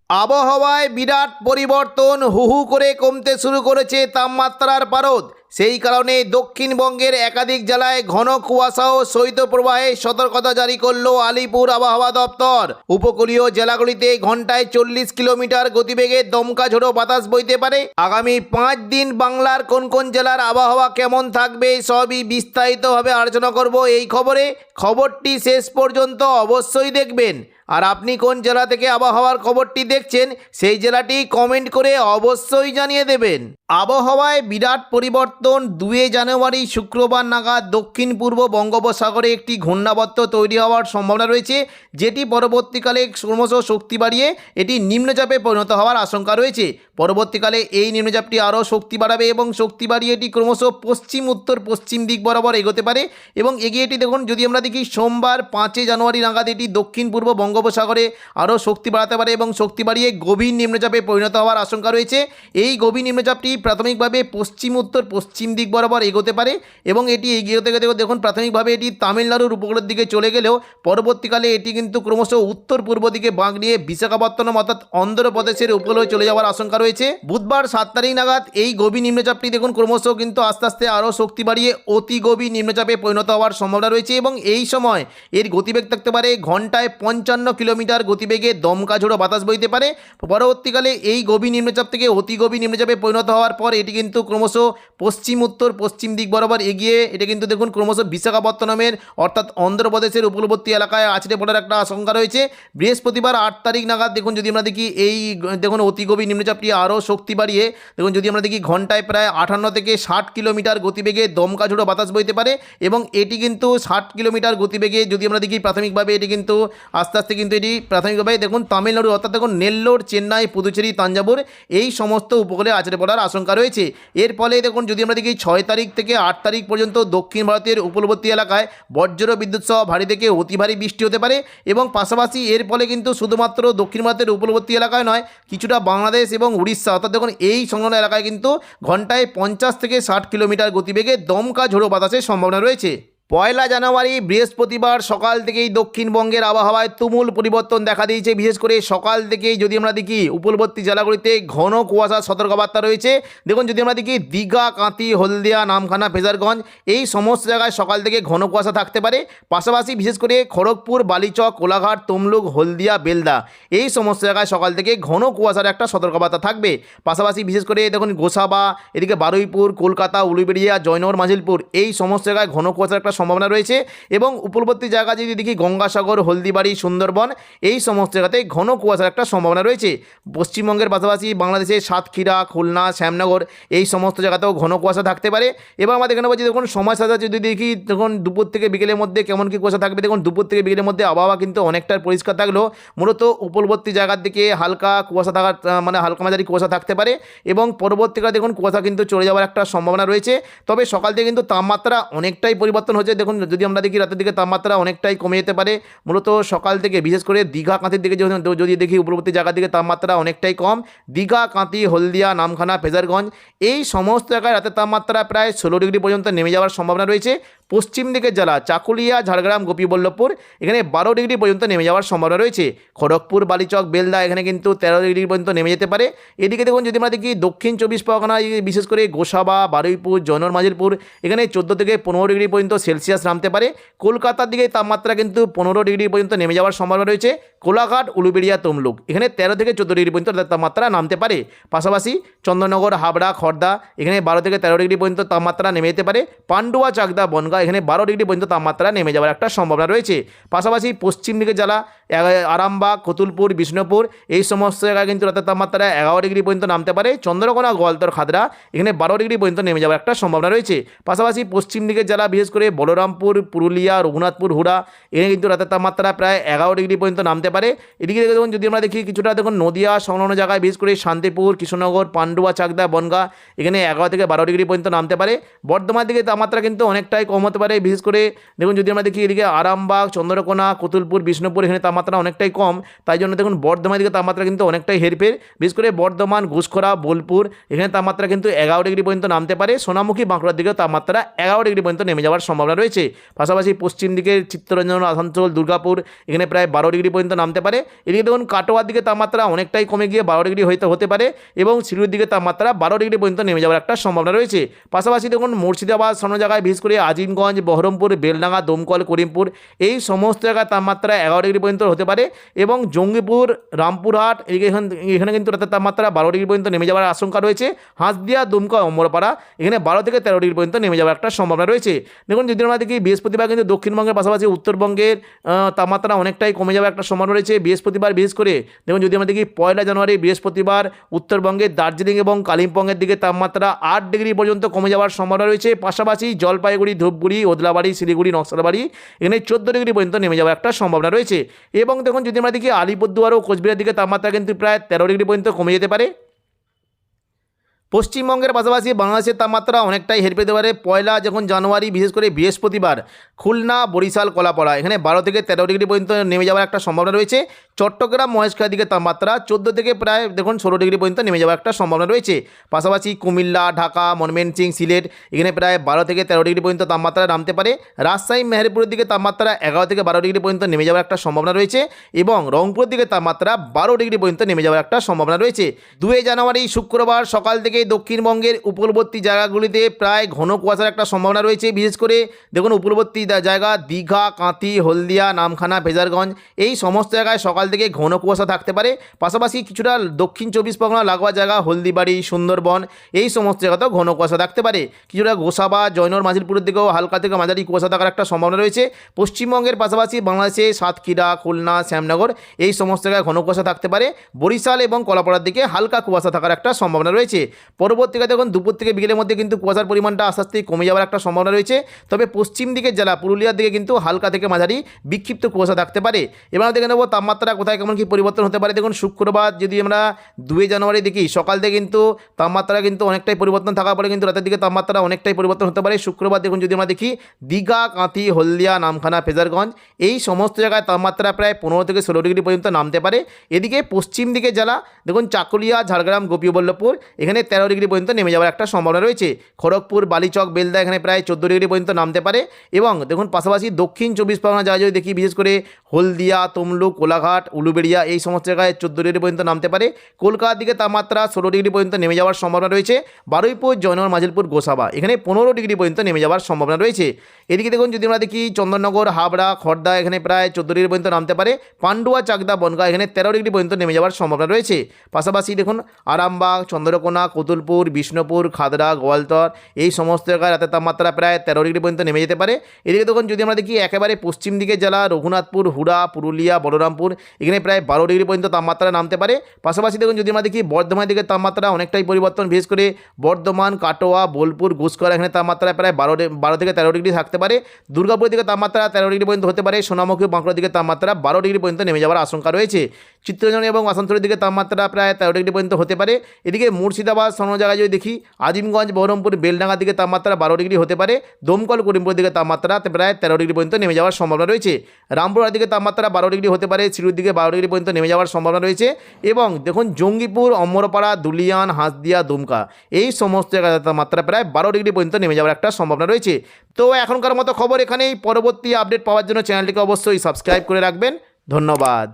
আবহাওয়ায় বিরাট পরিবর্তন, হু হু করে কমতে শুরু করেছে তাপমাত্রার পারদ। সেই কারণে দক্ষিণবঙ্গের একাধিক জেলায় ঘন কুয়াশা ও শৈত্যপ্রবাহে সতর্কতা জারি করল আলিপুর আবহাওয়া দপ্তর। উপকূলীয় জেলাগুলিতে ঘন্টায় 40 কিলোমিটার গতিবেগে দমকা ঝোড়ো বাতাস বইতে পারে। আগামী 5 দিন বাংলার কোন কোন জেলার আবহাওয়া কেমন থাকবে সবই বিস্তারিতভাবে আলোচনা করব এই খবরে। খবরটি শেষ পর্যন্ত অবশ্যই দেখবেন। আর আপনি কোন জেলা থেকে আবহাওয়ার খবরটি দেখছেন সেই জেলাটি কমেন্ট করে অবশ্যই জানিয়ে দেবেন। আবহাওয়ায় বিরাট পরিবর্তন। 2 জানুয়ারি শুক্রবার নাগাদ দক্ষিণ পূর্ব বঙ্গোপসাগরে একটি ঘূর্ণাবর্ত তৈরি হওয়ার সম্ভাবনা রয়েছে, যেটি পরবর্তীকালে ক্রমশ শক্তি বাড়িয়ে এটি নিম্নচাপে পরিণত হওয়ার আশঙ্কা রয়েছে। পরবর্তীকালে এই নিম্নচাপটি আরও শক্তি বাড়াবে এবং শক্তি বাড়িয়ে এটি ক্রমশ পশ্চিম উত্তর পশ্চিম দিক বরাবর এগোতে পারে এবং এগিয়ে এটি দেখুন যদি আমরা দেখি সোমবার 5 জানুয়ারি নাগাদ এটি দক্ষিণ পূর্ব বঙ্গোপসাগরে আরও শক্তি বাড়াতে পারে এবং শক্তি বাড়িয়ে গভীর নিম্নচাপে পরিণত হওয়ার আশঙ্কা রয়েছে। এই গভীর নিম্নচাপটি প্রাথমিকভাবে পশ্চিম উত্তর পশ্চিম দিক বরাবর এগোতে পারে এবং এটি এগিয়ে থেকে দেখুন প্রাথমিকভাবে এটি তামিলনাড়ুর উপকূলের দিকে চলে গেলেও পরবর্তীকালে এটি কিন্তু ক্রমশ উত্তর পূর্ব দিকে বাঁক নিয়ে বিশাখাপত্তনম অর্থাৎ অন্ধ্রপ্রদেশের উপকূলে চলে যাওয়ার আশঙ্কা রয়েছে। বুধবার 7 তারিখ নাগাদ এই গভীর নিম্নচাপটি দেখুন ক্রমশ কিন্তু আস্তে আস্তে আরও শক্তি বাড়িয়ে অতি গভীর নিম্নচাপে পরিণত হওয়ার সম্ভাবনা রয়েছে এবং এই সময় এর গতিবেগ থাকতে পারে ঘন্টায় 55 কিলোমিটার গতিবেগে দমকা ঝোড়ো বাতাস বইতে পারে। পরবর্তীকালে এই গভীর নিম্নচাপ থেকে অতি গভীর নিম্নচাপে পরিণত হওয়ার পর এটি কিন্তু ক্রমশ পশ্চিম উত্তর পশ্চিম দিক বরাবর এগিয়ে এটা কিন্তু দেখুন ক্রমশ বিশাখাপত্তনমের অর্থাৎ অন্ধ্রপ্রদেশের উপকূলবর্তী এলাকায় আছড়ে পড়ার একটা আশঙ্কা রয়েছে। বৃহস্পতিবার 8 তারিখ নাগাদ দেখুন যদি আমরা দেখি এই দেখুন অতি গভীর নিম্নচাপটি আরও শক্তি বাড়িয়ে দেখুন যদি আমরা দেখি ঘন্টায় প্রায় 58 থেকে 60 কিলোমিটার গতিবেগে দমকা ঝোড়ো বাতাস বইতে পারে এবং এটি কিন্তু 60 কিলোমিটার গতিবেগে যদি আমরা দেখি প্রাথমিকভাবে এটি কিন্তু আস্তে আস্তে কিন্তু এটি প্রাথমিকভাবে দেখুন তামিলনাড়ু অর্থাৎ দেখুন নেল্লোর, চেন্নাই, পুদুচেরি, তাঞ্জাবুর এই সমস্ত উপকূলে আছড়ে পড়ার আশঙ্কা রয়েছে। এর ফলে দেখুন যদি আমরা দেখি 6 তারিখ থেকে 8 তারিখ পর্যন্ত দক্ষিণ ভারতের উপকূলবর্তী এলাকায় বজ্র বিদ্যুৎ সহ ভারী থেকে অতি ভারী বৃষ্টি হতে পারে এবং পাশাপাশি এর ফলে কিন্তু শুধুমাত্র দক্ষিণ ভারতের উপকূলবর্তী এলাকায় নয়, কিছুটা বাংলাদেশ এবং উড়িষ্যা অর্থাৎ দেখুন এই সংলগ্ন এলাকায় কিন্তু ঘন্টায় 50 থেকে 60 কিলোমিটার গতিবেগে দমকা ঝোড়ো বাতাসের সম্ভাবনা রয়েছে। 1 জানুয়ারি বৃহস্পতিবার সকাল থেকেই দক্ষিণবঙ্গের আবহাওয়ায় তুমুল পরিবর্তন দেখা দিয়েছে। বিশেষ করে সকাল থেকেই যদি আমরা দেখি উপকূলবর্তী জেলাগুলিতে ঘন কুয়াশার সতর্কবার্তা রয়েছে। দেখুন যদি আমরা দেখি দীঘা, কাঁথি, হলদিয়া, নামখানা, ফেজারগঞ্জ এই সমস্ত জায়গায় সকাল থেকে ঘন কুয়াশা থাকতে পারে। পাশাপাশি বিশেষ করে খড়গপুর, বালিচক, কোলাঘাট, তমলুক, হলদিয়া, বেলদা এই সমস্ত জায়গায় সকাল থেকে ঘন কুয়াশার একটা সতর্কবার্তা থাকবে। পাশাপাশি বিশেষ করে দেখুন গোসাবা, এদিকে বারুইপুর, কলকাতা, উলুবেড়িয়া, জয়নগর, মাজিলপুর এই সমস্ত জায়গায় ঘন কুয়াশার একটা সম্ভাবনা রয়েছে এবং উপকূলবর্তী জায়গা যদি দেখি গঙ্গাসাগর, হলদিবাড়ি, সুন্দরবন এই সমস্ত জায়গাতে ঘন কুয়াশার একটা সম্ভাবনা রয়েছে। পশ্চিমবঙ্গের পাশাপাশি বাংলাদেশের সাতক্ষীরা, খুলনা, শ্যামনগর এই সমস্ত জায়গাতেও ঘন কুয়াশা থাকতে পারে। এবার আমরা দেখে নেব যে দেখুন সময় সাথে যদি দেখি দেখুন দুপুর থেকে বিকেলের মধ্যে কেমন কী কুয়াশা থাকবে। দেখুন দুপুর থেকে বিকেলের মধ্যে আবহাওয়া কিন্তু অনেকটা পরিষ্কার থাকলেও মূলত উপকূলবর্তী জায়গার দিকে হালকা কুয়াশা থাকার মানে হালকা মাঝারি কুয়াশা থাকতে পারে এবং পরবর্তীকালে দেখুন কুয়াশা কিন্তু চলে যাওয়ার একটা সম্ভাবনা রয়েছে। তবে সকাল থেকে কিন্তু তাপমাত্রা অনেকটাই পরিবর্তন হচ্ছে। দেখুন যদি আমরা দেখি রাতের দিকে তাপমাত্রা অনেকটাই কমে যেতে পারে। মূলত সকাল থেকে বিশেষ করে দীঘা, কাঁথির দিকে যদি দেখি উপকূলবর্তী জায়গার দিকে তাপমাত্রা অনেকটাই কম। দীঘা, কাঁথি, হলদিয়া, নামখানা, ফেজারগঞ্জ এই সমস্ত জায়গায় রাতের তাপমাত্রা প্রায় 16 ডিগ্রি পর্যন্ত নেমে যাওয়ার সম্ভাবনা রয়েছে। পশ্চিম দিকের জেলা চাকুলিয়া, ঝাড়গ্রাম, গোপীবল্লভপুর এখানে 12 ডিগ্রি পর্যন্ত নেমে যাওয়ার সম্ভাবনা রয়েছে। খড়গপুর, বালিচক, বেলদা এখানে কিন্তু 13 ডিগ্রি পর্যন্ত নেমে যেতে পারে। এদিকে দেখুন যদি আমরা দেখি দক্ষিণ 24 পরগনা বিশেষ করে গোসাবা, বারুইপুর, জয়নগর, মাজিলপুর এখানে 14 থেকে 15 ডিগ্রি পর্যন্ত সেলসিয়াস নামতে পারে। কলকাতার দিকে তাপমাত্রা কিন্তু 15 ডিগ্রি পর্যন্ত নেমে যাওয়ার সম্ভাবনা রয়েছে। কোলাঘাট, উলুবেড়িয়া, তমলুক এখানে 13 থেকে 14 ডিগ্রি পর্যন্ত তাপমাত্রা নামতে পারে। পাশাপাশি চন্দননগর, হাবড়া, খড়দা এখানে 12 থেকে 13 ডিগ্রি পর্যন্ত তাপমাত্রা নেমে যেতে পারে। পান্ডুয়া, চাকদা, বনগাঁ এখানে 12 ডিগ্রি পর্যন্ত তাপমাত্রা নেমে যাওয়ার একটা সম্ভাবনা রয়েছে। পাশাপাশি পশ্চিম দিকের জেলা আরামবাগ, কতুলপুর, বিষ্ণুপুর এই সমস্ত জায়গায় কিন্তু রাতের তাপমাত্রা 11 ডিগ্রি পর্যন্ত নামতে পারে। চন্দ্রকোনা, গোয়ালতর, খাদরা এখানে 12 ডিগ্রি পর্যন্ত নেমে যাওয়ার একটা সম্ভাবনা রয়েছে। পাশাপাশি পশ্চিম দিকের জেলা বিশেষ করে বলরামপুর, পুরুলিয়া, রঘুনাথপুর, হুড়া এখানে কিন্তু রাতের তাপমাত্রা প্রায় 11 ডিগ্রি পর্যন্ত নামতে পারে। এদিকে দেখুন যদি আমরা দেখি কিছুটা দেখুন নদিয়া সংলগ্ন জায়গায় বিশেষ করে শান্তিপুর, কৃষ্ণনগর, পান্ডুয়া, চাকদা, বনগাঁ এখানে 11 থেকে 12 ডিগ্রি পর্যন্ত নামতে পারে। বর্ধমান দিকে তাপমাত্রা কিন্তু অনেকটাই কম হতে পারে। বিশেষ করে দেখুন যদি আমরা দেখি এদিকে আরামবাগ, চন্দ্রকোনা, কতুলপুর, বিষ্ণুপুর এখানে তাপমাত্রা অনেকটাই কম। তাই জন্য দেখুন বর্ধমান দিকে তাপমাত্রা কিন্তু অনেকটাই হেরফের। বিশেষ করে বর্ধমান, ঘুষখরা, বোলপুর এখানে তাপমাত্রা কিন্তু 11 ডিগ্রি পর্যন্ত নামতে পারে। সোনামুখী, বাঁকুড়ার দিকেও তাপমাত্রা 11 ডিগ্রি পর্যন্ত নেমে যাওয়ার সম্ভাবনা রয়েছে। পাশাপাশি পশ্চিম দিকে চিত্তরঞ্জন, আসানসোল, দুর্গাপুর এখানে প্রায় 12 ডিগ্রি পর্যন্ত নামতে পারে। এদিকে দেখুন কাটোয়ার দিকে তাপমাত্রা অনেকটাই কমে গিয়ে 12 ডিগ্রি হতে পারে এবং শিলিগুড়ির দিকে তাপমাত্রা 12 ডিগ্রি পর্যন্ত নেমে যাওয়ার একটা সম্ভাবনা রয়েছে। পাশাপাশি দেখুন মুর্শিদাবাদ অন্য জায়গায় বিশেষ করে আজিমগঞ্জ, বহরমপুর, বেলডাঙ্গা, দমকল, করিমপুর এই সমস্ত জায়গায় তাপমাত্রা 11 ডিগ্রি পর্যন্ত হতে পারে এবং জঙ্গিপুর, রামপুরহাট এখানে কিন্তু রাতের তাপমাত্রা 12 ডিগ্রি পর্যন্ত নেমে যাওয়ার আশঙ্কা রয়েছে। হাঁসদিয়া, দুমকা, অম্বরপাড়া এখানে 12 থেকে 13 ডিগ্রি পর্যন্ত নেমে যাওয়ার একটা সম্ভাবনা রয়েছে। দেখুন যদি আমরা দেখি বৃহস্পতিবার কিন্তু দক্ষিণবঙ্গের পাশাপাশি উত্তরবঙ্গের তাপমাত্রা অনেকটাই কমে যাওয়ার একটা সম্ভাবনা রয়েছে। বৃহস্পতিবার বিশেষ করে দেখুন যদি আমরা দেখি 1 জানুয়ারি বৃহস্পতিবার উত্তরবঙ্গের দার্জিলিং এবং কালিম্পংয়ের দিকে তাপমাত্রা 8 ডিগ্রি পর্যন্ত কমে যাওয়ার সম্ভাবনা রয়েছে। পাশাপাশি জলপাইগুড়ি, ধূপগুড়ি, ওদলাবাড়ি, শিলিগুড়ি, নকশালবাড়ি এখানে 14 ডিগ্রি পর্যন্ত নেমে যাওয়ার একটা সম্ভাবনা রয়েছে। এবং দেখুন যদি আমরা দেখি আলিপুরদুয়ার ও কোচবিহারের দিকে তাপমাত্রা কিন্তু প্রায় 13 ডিগ্রি পর্যন্ত কমে যেতে পারে। পশ্চিমবঙ্গের পাশাপাশি বাংলাদেশের তাপমাত্রা অনেকটাই হেরে পেতে পারে। 1 জানুয়ারি বিশেষ করে বৃহস্পতিবার খুলনা, বরিশাল, কলাপাড়া এখানে 12 থেকে 13 ডিগ্রি পর্যন্ত নেমে যাওয়ার একটা সম্ভাবনা রয়েছে। চট্টগ্রাম, মহেশখালীর দিকে তাপমাত্রা 14 থেকে প্রায় দেখুন 16 ডিগ্রি পর্যন্ত নেমে যাওয়ার একটা সম্ভাবনা রয়েছে। পাশাপাশি কুমিল্লা, ঢাকা, ময়মনসিংহ, সিলেট এখানে প্রায় 12 থেকে 13 ডিগ্রি পর্যন্ত তাপমাত্রা নামতে পারে। রাজশাহী, মেহেরপুরের দিকে তাপমাত্রা 11 থেকে 12 ডিগ্রি পর্যন্ত নেমে যাওয়ার একটা সম্ভাবনা রয়েছে এবং রংপুরের দিকে তাপমাত্রা 12 ডিগ্রি পর্যন্ত নেমে যাওয়ার একটা সম্ভাবনা রয়েছে। 2 জানুয়ারি শুক্রবার সকাল থেকে দক্ষিণবঙ্গের উপকূলবর্তী জায়গাগুলিতে প্রায় ঘন কুয়াশার একটা সম্ভাবনা রয়েছে। বিশেষ করে দেখুন উপকূলবর্তী জায়গা দীঘা, কাঁথি, হলদিয়া, নামখানা, ফেজারগঞ্জ এই সমস্ত জায়গায় সকাল থেকে ঘন কুয়াশা থাকতে পারে। পাশাপাশি কিছুটা দক্ষিণ 24 পরগনা লাগোয়া জায়গা হলদিবাড়ি, সুন্দরবন এই সমস্ত জায়গাতেও ঘন কুয়াশা থাকতে পারে। কিছুটা গোসাবা, জয়নগর, মাঝিরপুরের দিকেও হালকা থেকে মাঝারি কুয়াশা থাকার একটা সম্ভাবনা রয়েছে। পশ্চিমবঙ্গের পাশাপাশি বাংলাদেশে সাতক্ষীরা, খুলনা, শ্যামনগর এই সমস্ত জায়গায় ঘন কুয়াশা থাকতে পারে। বরিশাল এবং কলাপাড়ার দিকে হালকা কুয়াশা থাকার একটা সম্ভাবনা রয়েছে। পরবর্তীকালে দেখুন দুপুর থেকে বিকেলের মধ্যে কিন্তু কুয়াশার পরিমাণটা আস্তে আস্তে কমে যাওয়ার একটা সম্ভাবনা রয়েছে। তবে পশ্চিম দিকের জেলা পুরুলিয়ার দিকে কিন্তু হালকা থেকে মাঝারি বিক্ষিপ্ত কুয়াশা থাকতে পারে। এবার দেখে নেব তাপমাত্রা কোথায় কেমন কি পরিবর্তন হতে পারে। দেখুন শুক্রবার যদি আমরা 2 জানুয়ারি দেখি সকাল থেকে কিন্তু তাপমাত্রা কিন্তু অনেকটাই পরিবর্তন থাকার পরে কিন্তু রাতের দিকে তাপমাত্রা অনেকটাই পরিবর্তন হতে পারে। শুক্রবার দেখুন যদি আমরা দেখি দীঘা, কাঁথি, হলদিয়া, নামখানা, ফেজারগঞ্জ এই সমস্ত জায়গায় তাপমাত্রা প্রায় 15 থেকে 16 ডিগ্রি পর্যন্ত নামতে পারে। এদিকে পশ্চিম দিকে জেলা দেখুন চাকুলিয়া, ঝাড়গ্রাম, গোপীবল্লভপুর এখানে 13 ডিগ্রি পর্যন্ত নেমে যাওয়ার একটা সম্ভাবনা রয়েছে। খড়গপুর, বালিচক, বেলদা এখানে প্রায় 14 ডিগ্রি পর্যন্ত নামতে পারে। এবং দেখুন পাশাপাশি দক্ষিণ 24 পরগনা জায়গায় যদি দেখি বিশেষ করে হলদিয়া, তমলুক, কোলাঘাট, উলুবেড়িয়া এই সমস্ত জায়গায় 14 ডিগ্রি পর্যন্ত নামতে পারে। কলকাতার দিকে তাপমাত্রা 16 ডিগ্রি পর্যন্ত নেমে যাওয়ার সম্ভাবনা রয়েছে। বারুইপুর, জয়নগর, মাজিলপুর, গোসাবা এখানে 15 ডিগ্রি পর্যন্ত নেমে যাওয়ার সম্ভাবনা রয়েছে। এদিকে দেখুন যদি আমরা দেখি চন্দননগর, হাবড়া, খড়দা এখানে প্রায় 14 ডিগ্রি পর্যন্ত নামতে পারে। পান্ডুয়া, চাকদা, বনগাঁ এখানে 13 ডিগ্রি পর্যন্ত নেমে যাওয়ার সম্ভাবনা রয়েছে। পাশাপাশি দেখুন আরামবাগ, চন্দ্রকোনা, কতুলপুর, বিষ্ণুপুর, খাদড়া, গোয়ালতর এই সমস্ত জায়গায় রাতের তাপমাত্রা প্রায় 13 ডিগ্রি পর্যন্ত নেমে যেতে পারে। এদিকে দেখুন যদি আমরা দেখি একেবারে পশ্চিম দিকে জেলা রঘুনাথপুর, হুড়া, পুরুলিয়া, বলরামপুর এখানে প্রায় 12 ডিগ্রি পর্যন্ত তাপমাত্রা নামতে পারে। পাশাপাশি দেখুন যদি আমরা দেখি বর্ধমানের দিকে তাপমাত্রা অনেকটাই পরিবর্তন, বিশেষ করে বর্ধমান, কাটোয়া, বোলপুর, ঘুষকরা এখানে তাপমাত্রা প্রায় 12 থেকে 13 ডিগ্রি থাকতে পারে। দুর্গাপুরের দিকে তাপমাত্রা 13 ডিগ্রি পর্যন্ত হতে পারে। সোনামুখী, বাঁকুড়ার দিকে তাপমাত্রা 12 ডিগ্রি পর্যন্ত নেমে যাওয়ার আশঙ্কা রয়েছে। চিত্তরঞ্জন এবং আসানসোলের দিকে তাপমাত্রা প্রায় 13 ডিগ্রি পর্যন্ত হতে পারে। এদিকে মুর্শিদাবাদ অন্য জায়গায় যদি দেখি আজিমগঞ্জ, বহরমপুর, বেলডাঙ্গার দিকে তাপমাত্রা 12 ডিগ্রি হতে পারে। দমকল, করিমপুরের দিকে তাপমাত্রা প্রায় 13 ডিগ্রি পর্যন্ত নেমে যাওয়ার সম্ভাবনা রয়েছে। রামপুরহাট দিকে তাপমাত্রা 12 ডিগ্রি হতে পারে। শিলিগুড়ির দিকে 12 ডিগ্রি পর্যন্ত নেমে যাওয়ার সম্ভাবনা রয়েছে। এবং দেখুন জঙ্গিপুর, অম্বরপাড়া, দুলিয়ান, হাঁসদিয়া, দুমকা এই সমস্ত জায়গায় তাপমাত্রা প্রায় 12 ডিগ্রি পর্যন্ত নেমে যাওয়ার একটা সম্ভাবনা রয়েছে। তো এখনকার মতো খবর এখানেই। পরবর্তী আপডেট পাওয়ার জন্য চ্যানেলটিকে অবশ্যই সাবস্ক্রাইব করে রাখবেন। ধন্যবাদ।